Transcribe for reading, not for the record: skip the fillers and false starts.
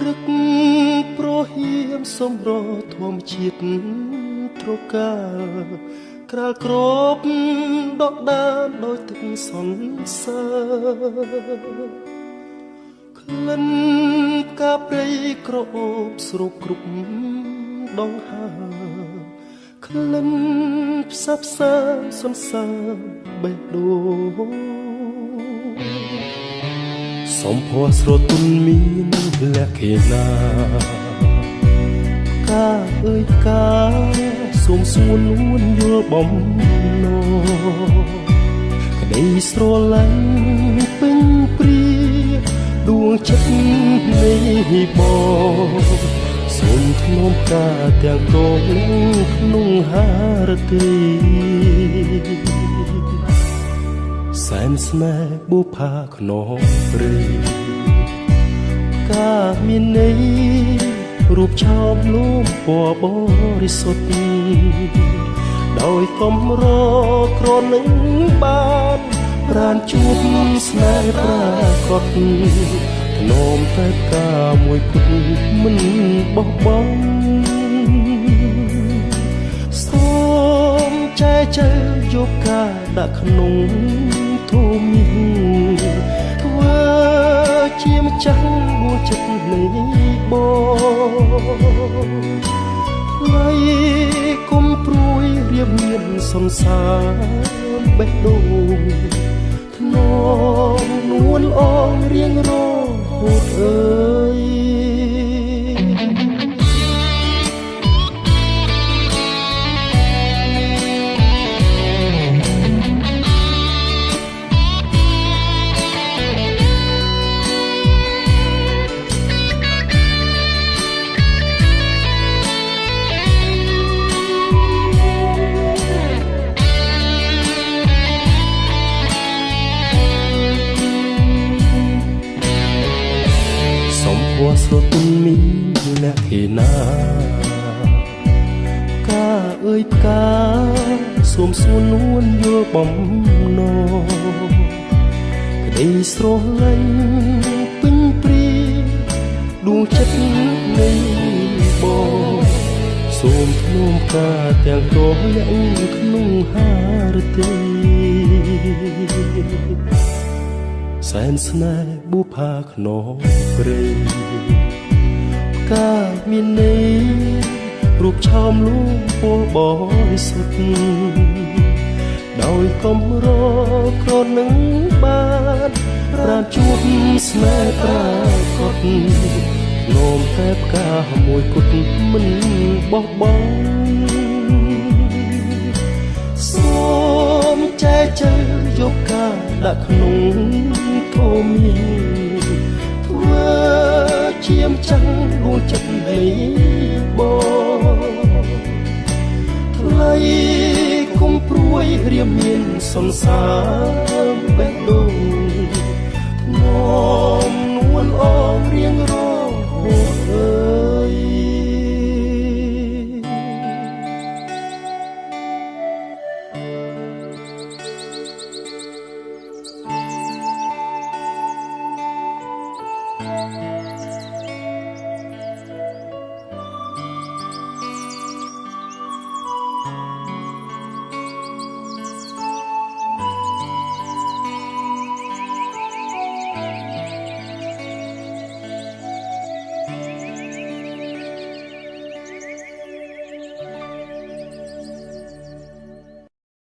រឹកប្រហៀមសំរធម្មជាតិត្រកាក្រាលក្របដកដានដោយទឹកសន្សើរក្លិនផ្កាព្រៃក្រអូបស្រូបគ្រប់ដងហើក្លិនផ្សះផ្សាសន្សើរបេះដូងសំភ័រស្រទន់មានលក្ខណៈកាអើយកាសូមសួននួនយល់បំណងក្តីស្រឡាញ់ពេញព្រាដួងចិត្តនេះបងសូមធ្នមកាទាំងកងក្នុងហារទីសែនស្នេហ៍បុប្ផាខ្នងព្រៃកាមានន័យរូបឆោមលំពណ៌បរិសុទ្ធដោយកំរក្រនឹងបានប្រានជួបស្នេហ៍ប្រាកដធ្នមតែកាមួយគត់មិនបោះបង់សូមចែកចែកយកការដាក់ក្នុងធូមីធ្វើជាម្ចាស់ដួងចិត្តនៃបងថ្លៃគុំព្រួយរៀបមានសន្សារបេះដូងធ្នមនួនអងរៀងរហូតអើយស្រទន់មានលក្ខណៈកាអើយផ្កាសូមសួននួនយល់បំណងក្តីស្រឡាញ់ពេញព្រាដួងចិត្តនៃបងសូមធ្នមកាទាំងកងក្នុងហារទីសែនស្នេហ៍បុប្ផាខ្នងព្រៃកាមានន័យរូបឆោមលូងពណ៌បរិសុទ្ធដោយកំរក្រនឹងបានប្រានជួបស្នេហ៍ប្រាកដនោមតែផ្កាមួយគត់មិនបោះបង់សូមចែកចែកយកការដាក់ក្នុងធូមីធ្វើជាម្ចាស់ដួងចិត្តនៃបងថ្លៃគុំព្រួយរៀបមានសន្សារបេះដូងធ្នមនួនអងរៀង